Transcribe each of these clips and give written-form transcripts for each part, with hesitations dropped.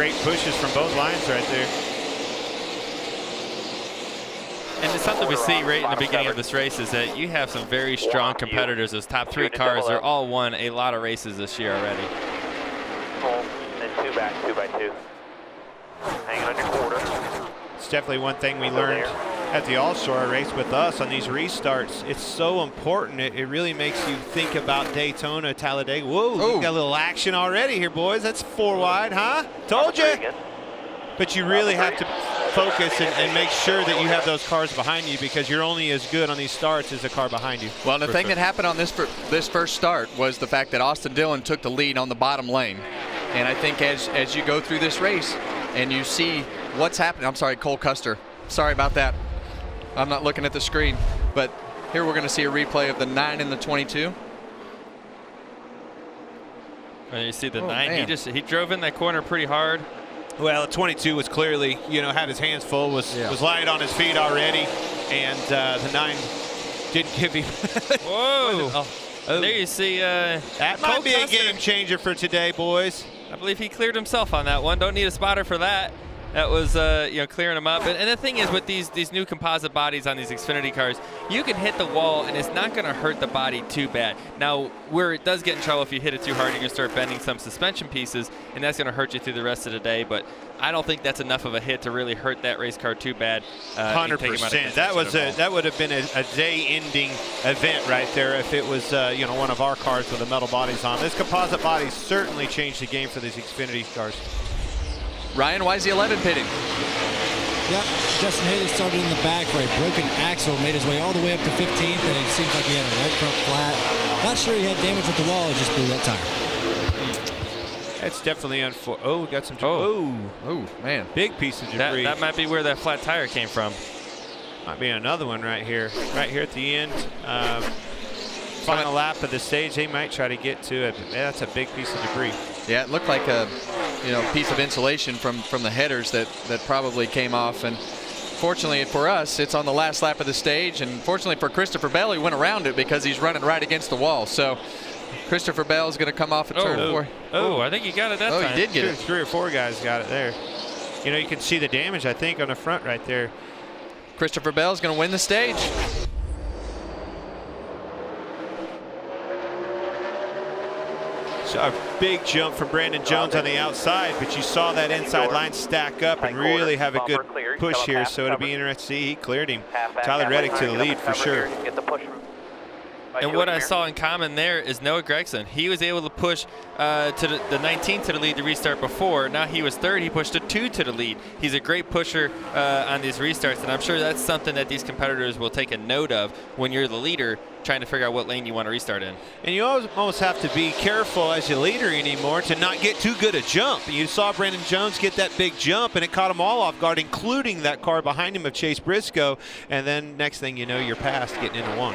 great pushes from both lines right there. And it's something we see right in the beginning of this race is that you have some very strong competitors. Those top 3 cars, they're all won a lot of races this year already. Then 2 back, 2 by 2. Hanging on your quarter. It's definitely one thing we learned at the All-Star race with us on these restarts. It's so important. It really makes you think about Daytona, Talladega. Whoa, we got a little action already here, boys. That's 4 wide, huh? Told you. But you really have to focus and make sure that you have those cars behind you, because you're only as good on these starts as the car behind you. Well, the thing that happened on this first start was the fact that Austin Dillon took the lead on the bottom lane. And I think as you go through this race and you see what's happening, I'm sorry, Cole Custer. Sorry about that. I'm not looking at the screen. But here we're going to see a replay of the 9 and the 22. And you see the 9, he drove in that corner pretty hard. Well, 22 was clearly, had his hands full, was light on his feet already, and the 9 didn't give him. Whoa! There you see. That might be a game changer for today, boys. I believe he cleared himself on that one. Don't need a spotter for that. That was clearing them up. And the thing is, with these new composite bodies on these Xfinity cars, you can hit the wall and it's not going to hurt the body too bad. Now, where it does get in trouble if you hit it too hard, you're going to start bending some suspension pieces, and that's going to hurt you through the rest of the day. But I don't think that's enough of a hit to really hurt that race car too bad. 100%. That would have been a day-ending event right there if it was one of our cars with the metal bodies on. This composite body certainly changed the game for these Xfinity cars. Ryan, why is the 11 pitting? Yep, Justin Haley started in the back for a broken axle, made his way all the way up to 15th, and it seems like he had a right front flat. Not sure he had damage with the wall, it just blew that tire. That's definitely unfortunate. Oh, we got some. Oh, man. Big piece of debris. That might be where that flat tire came from. Might be another one right here at the end. Final lap of the stage, they might try to get to it. That's a big piece of debris. Yeah, it looked like a piece of insulation from the headers that probably came off. And fortunately for us, it's on the last lap of the stage. And fortunately for Christopher Bell, he went around it because he's running right against the wall. So Christopher Bell is going to come off at turn 4. Oh, I think he got it that time. Oh, he did get it. 3 or 4 guys got it there. You can see the damage, I think, on the front right there. Christopher Bell is going to win the stage. So a big jump from Brandon Jones on the outside, but you saw that inside line stack up and really have a good push here, so it'll be interesting to see. He cleared him. Tyler Reddick to the lead for sure. And what I saw in common there is Noah Gregson. He was able to push to the 19 to the lead to restart before. Now he was 3rd. He pushed a 2 to the lead. He's a great pusher on these restarts, and I'm sure that's something that these competitors will take a note of when you're the leader trying to figure out what lane you want to restart in. And you almost have to be careful as your leader anymore to not get too good a jump. You saw Brandon Jones get that big jump, and it caught them all off guard, including that car behind him of Chase Briscoe. And then next thing you know, you're past getting into 1.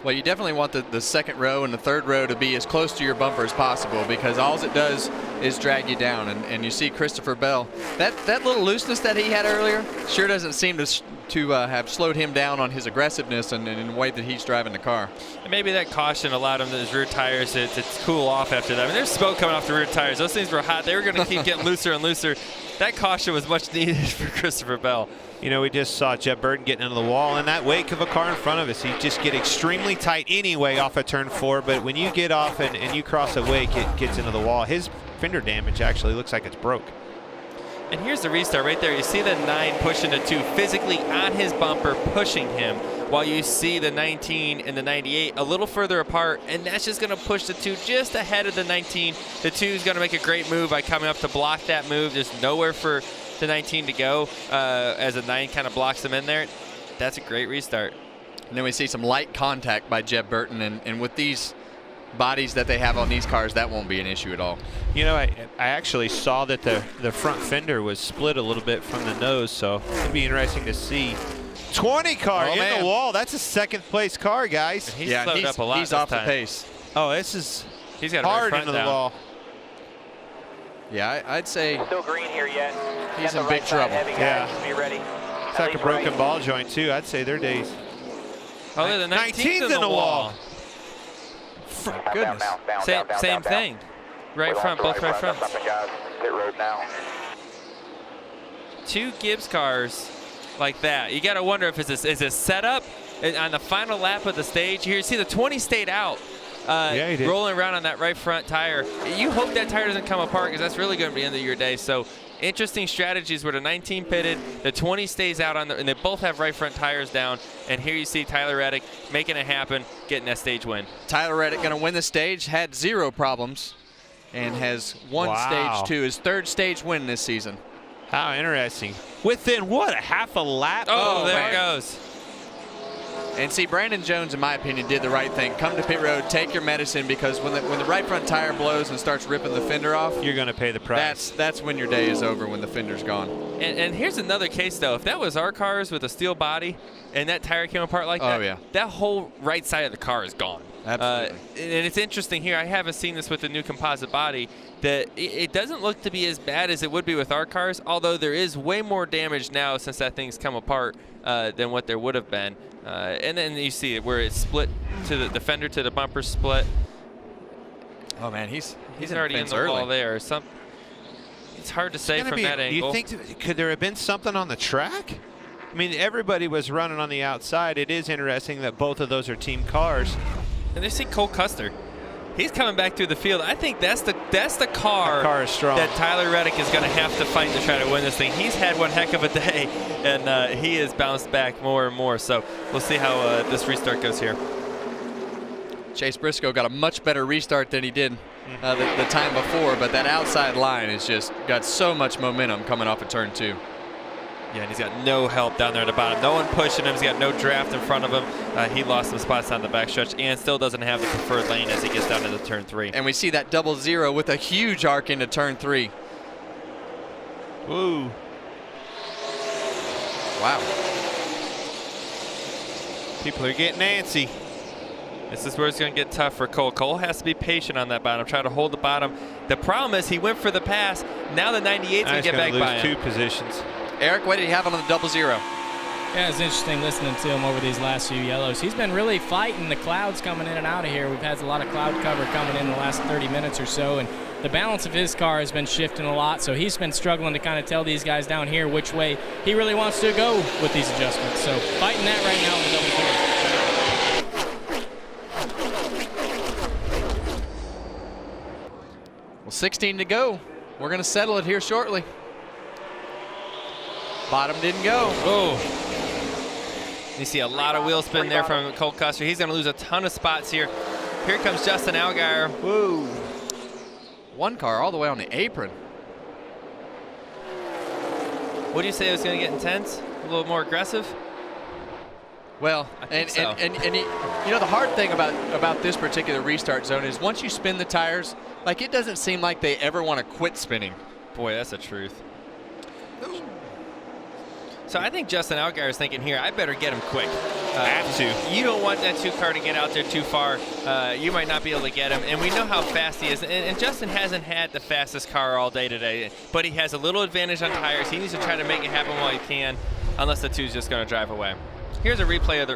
Well, you definitely want the second row and the third row to be as close to your bumper as possible, because all it does is drag you down. And you see Christopher Bell, that little looseness that he had earlier sure doesn't seem to have slowed him down on his aggressiveness and in the way that he's driving the car. And maybe that caution allowed him his rear tires to cool off after that. I mean, there's smoke coming off the rear tires. Those things were hot. They were going to keep getting looser and looser. That caution was much needed for Christopher Bell. We just saw Jeb Burton getting into the wall in that wake of a car in front of us. He just get extremely tight anyway off of turn 4, but when you get off and you cross a wake, it gets into the wall. His fender damage actually looks like it's broke. And here's the restart right there. You see the 9 pushing the 2 physically on his bumper, pushing him, while you see the 19 and the 98 a little further apart, and that's just going to push the 2 just ahead of the 19. The 2 is going to make a great move by coming up to block that move. There's nowhere for the 19 to go as a 9 kind of blocks them in there. That's a great restart. And then we see some light contact by Jeb Burton, and with these bodies that they have on these cars, that won't be an issue at all. I actually saw that the front fender was split a little bit from the nose, so it'll be interesting to see. 20 car in the wall. That's a 2nd place car, guys. He's slowed up a lot. He's off the pace. Oh, this is he's got hard into the wall. Yeah, I'd say still green here yet. He's in big trouble. Yeah. Be ready. It's like a broken ball joint too. I'd say their days. Oh, the 19's in the wall. Goodness. Same thing. Right front, both right fronts. Stopping guys, pit road now. 2 Gibbs cars like that. You got to wonder if is this set up on the final lap of the stage. Here you see the 20 stayed out. Yeah, he did. Rolling around on that right front tire. You hope that tire doesn't come apart because that's really going to be the end of your day. So interesting strategies where the 19 pitted, the 20 stays out and they both have right front tires down. And here you see Tyler Reddick making it happen, getting that stage win. Tyler Reddick going to win the stage, had 0 problems, and has won stage 2, his 3rd stage win this season. How interesting. Within what, a half a lap? Oh, there it goes. And see, Brandon Jones, in my opinion, did the right thing. Come to pit road, take your medicine, because when the right front tire blows and starts ripping the fender off, you're going to pay the price. That's when your day is over, when the fender's gone. And here's another case, though. If that was our cars with a steel body and that tire came apart like that, that whole right side of the car is gone. Absolutely. And it's interesting here. I haven't seen this with the new composite body, that it doesn't look to be as bad as it would be with our cars, although there is way more damage now since that thing's come apart than what there would have been. And then you see it where it's split to the fender to the bumper split. Oh man, he's already in the wall there. It's hard to say from that angle. Do you think could there have been something on the track? I mean, everybody was running on the outside. It is interesting that both of those are team cars. And they see Cole Custer. He's coming back through the field. I think that's the car is strong. that Tyler Reddick is going to have to fight to try to win this thing. He's had one heck of a day, and he has bounced back more and more. So we'll see how this restart goes here. Chase Briscoe got a much better restart than he did the time before, but that outside line has just got so much momentum coming off of turn 2. Yeah, and he's got no help down there at the bottom. No one pushing him. He's got no draft in front of him. He lost some spots on the backstretch and still doesn't have the preferred lane as he gets down into turn 3. And we see that 0-0 with a huge arc into turn 3. Woo. Wow. People are getting antsy. This is where it's going to get tough for Cole. Cole has to be patient on that bottom, try to hold the bottom. The problem is he went for the pass. Now the 98's going to get back by him. 2 positions. Eric, what did he have on the 0-0? Yeah, it's interesting listening to him over these last few yellows. He's been really fighting the clouds coming in and out of here. We've had a lot of cloud cover coming in the last 30 minutes or so, and the balance of his car has been shifting a lot, so he's been struggling to kind of tell these guys down here which way he really wants to go with these adjustments. So fighting that right now in the 0-0. Well, 16 to go. We're going to settle it here shortly. Bottom didn't go. You see a lot of wheel spin there from Cole Custer. He's going to lose a ton of spots here. Here comes Justin Allgaier. Whoa. One car all the way on the apron. What do you say it was going to get intense? A little more aggressive? Well, and you know the hard thing about this particular restart zone is once you spin the tires, like it doesn't seem like they ever want to quit spinning. Boy, that's the truth. So I think Justin Allgaier is thinking here, I better get him quick. Have to. You don't want that 2 car to get out there too far. You might not be able to get him. And we know how fast he is. And Justin hasn't had the fastest car all day today. But he has a little advantage on tires. He needs to try to make it happen while he can, unless the 2's just going to drive away. Here's a replay of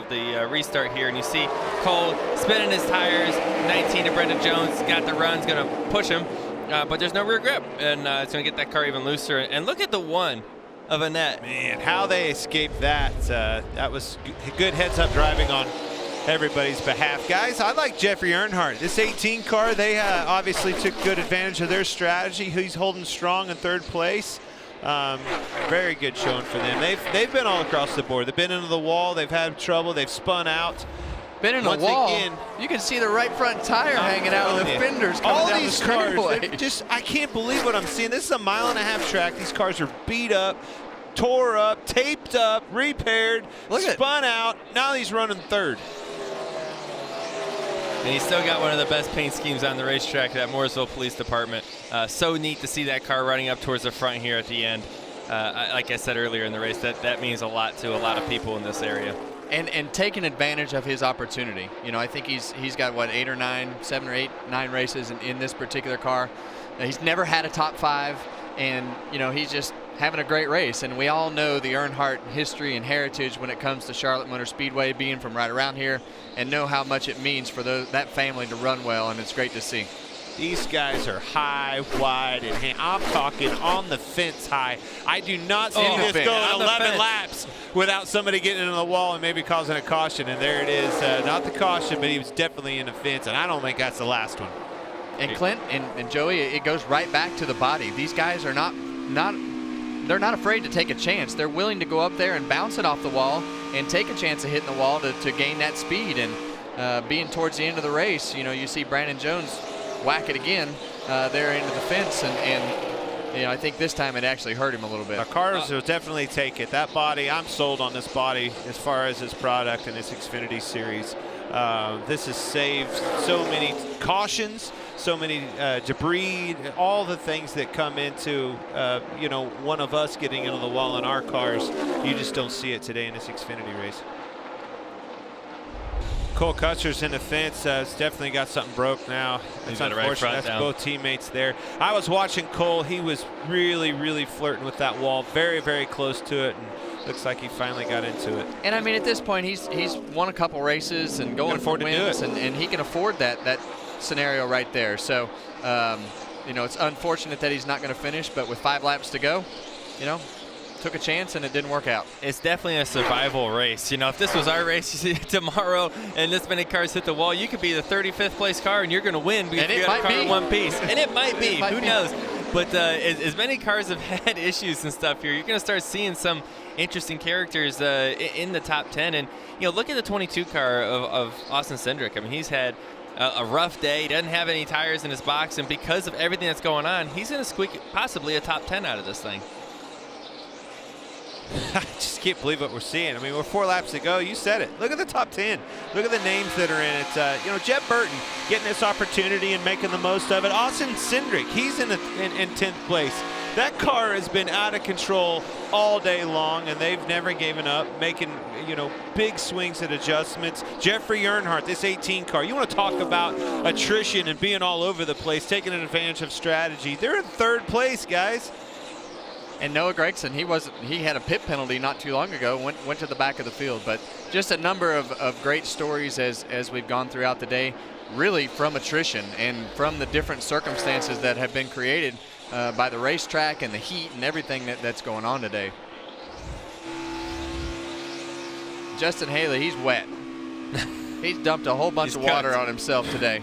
the restart here. And you see Cole spinning his tires. 19 to Brendan Jones. Got the run. Is going to push him. But there's no rear grip. And it's going to get that car even looser. And look at the 1 of Annette. Man, how they escaped that. That was good heads-up driving on everybody's behalf. Guys, I like Jeffrey Earnhardt. This 18 car, they obviously took good advantage of their strategy. He's holding strong in 3rd place. Very good showing for them. They've been all across the board. They've been into the wall. They've had trouble. They've spun out. Been in the wall. Again, you can see the right front tire hanging out with the fenders coming all down these the cars, I can't believe what I'm seeing. This is a 1.5-mile track. These cars are beat up, tore up, taped up, repaired, spun out. Now he's running 3rd. And he's still got one of the best paint schemes on the racetrack, that Mooresville Police Department. So neat to see that car running up towards the front here at the end. Like I said earlier in the race, that means a lot to a lot of people in this area. And taking advantage of his opportunity. You know, I think he's got, what, 7 or 8, 9 races in this particular car. He's never had a top 5, and, you know, he's just having a great race. And we all know the Earnhardt history and heritage when it comes to Charlotte Motor Speedway, being from right around here, and know how much it means for that family to run well, and it's great to see. These guys are high, wide, and I'm talking on the fence high. I do not see this going 11 laps without somebody getting into the wall and maybe causing a caution. And there it is. Not the caution, but he was definitely in the fence, and I don't think that's the last one. And Clint and Joey, it goes right back to the body. These guys are they're not afraid to take a chance. They're willing to go up there and bounce it off the wall and take a chance of hitting the wall to gain that speed. And being towards the end of the race, you see Brandon Jones whack it again there into the fence, and I think this time it actually hurt him a little bit. Our cars will definitely take it. That body, I'm sold on this body as far as this product and this Xfinity series. This has saved so many cautions, so many debris, all the things that come into one of us getting into the wall in our cars. You just don't see it today in this Xfinity race. Cole Custer's in the fence. It's definitely got something broke now. It's unfortunate. That's both teammates there. I was watching Cole. He was really, really flirting with that wall, very, very close to it, and looks like he finally got into it. And I mean, at this point, he's won a couple races and going for wins, and he can afford that scenario right there. So, it's unfortunate that he's not going to finish, but with 5 laps to go, took a chance and it didn't work out. It's definitely a survival race. If this was our race tomorrow and this many cars hit the wall, you could be the 35th place car and you're going to win because you got a car in one piece. And it might be. Who knows? But as many cars have had issues and stuff here, you're going to start seeing some interesting characters in the top 10. And, look at the 22 car of Austin Cindric. I mean, he's had a rough day. He doesn't have any tires in his box. And because of everything that's going on, he's going to squeak possibly a top 10 out of this thing. I just can't believe what we're seeing. I mean, we're 4 laps to go. You said it. Look at the top 10. Look at the names that are in it. Jeb Burton getting this opportunity and making the most of it. Austin Cindric, he's in 10th place. That car has been out of control all day long, and they've never given up, making big swings and adjustments. Jeffrey Earnhardt, this 18 car. You want to talk about attrition and being all over the place, taking advantage of strategy. They're in 3rd place, guys. And Noah Gragson, he had a pit penalty not too long ago, went to the back of the field. But just a number of great stories as we've gone throughout the day, really from attrition and from the different circumstances that have been created by the racetrack and the heat and everything that's going on today. Justin Haley, he's wet. He's dumped a whole bunch of water on himself today.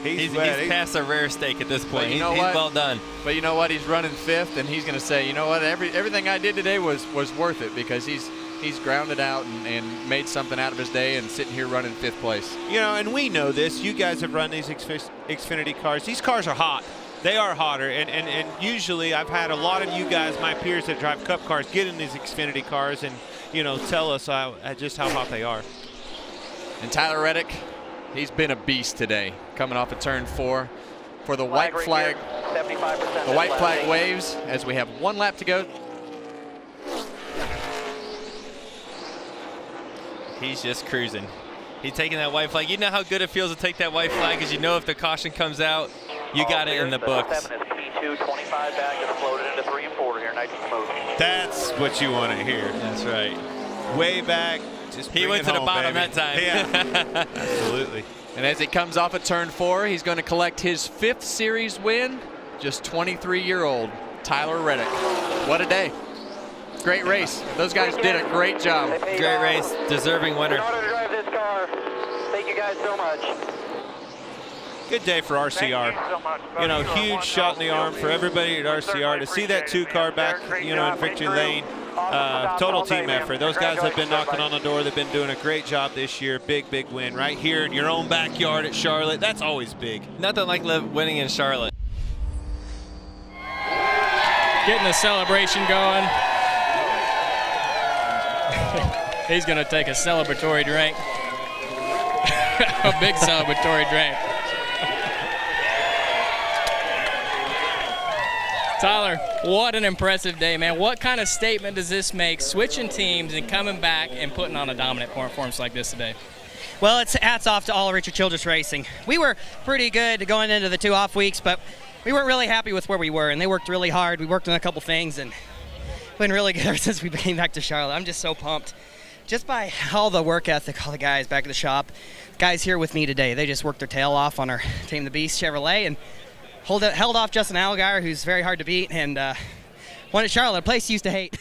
He's past a rare steak at this point. He's well done. But you know what? He's running 5th, and he's going to say, you know what? Everything I did today was worth it, because he's grounded out and made something out of his day and sitting here running 5th place. And we know this. You guys have run these Xfinity cars. These cars are hot. They are hotter, and usually I've had a lot of you guys, my peers that drive Cup cars, get in these Xfinity cars and tell us just how hot they are. And Tyler Reddick, he's been a beast today, coming off of turn 4 for the white flag. 75%. The white flag waves as we have 1 lap to go. He's just cruising. He's taking that white flag. You know how good it feels to take that white flag, because if the caution comes out, you got it in the books. P2, 25 back, and floated into 3 and 4 here. Nice and smooth. That's what you want to hear. That's right. Way back. He went to the bottom that time. Yeah, absolutely. And as he comes off of turn 4, he's going to collect his 5th series win. Just 23-year-old Tyler Reddick. What a day. Great race. Those guys did a great job. Great race. Deserving winner. In order to drive this car, thank you guys so much. Good day for RCR. Huge shot in the arm for everybody at RCR to see that 2 car back, in victory lane. Total team effort. Those guys have been knocking on the door. They've been doing a great job this year. Big win right here in your own backyard at Charlotte. That's always big. Nothing like winning in Charlotte. Getting the celebration going. He's going to take a celebratory drink. A big celebratory drink. Tyler, what an impressive day, man. What kind of statement does this make, switching teams and coming back and putting on a dominant performance like this today? Well, it's hats off to all Richard Childress Racing. We were pretty good going into the 2 off weeks, but we weren't really happy with where we were, and they worked really hard. We worked on a couple things, and been really good ever since we came back to Charlotte. I'm just so pumped. Just by all the work ethic, all the guys back at the shop, guys here with me today, they just worked their tail off on our Tame the Beast Chevrolet and held off Justin Allgaier, who's very hard to beat, and won at Charlotte, a place you used to hate.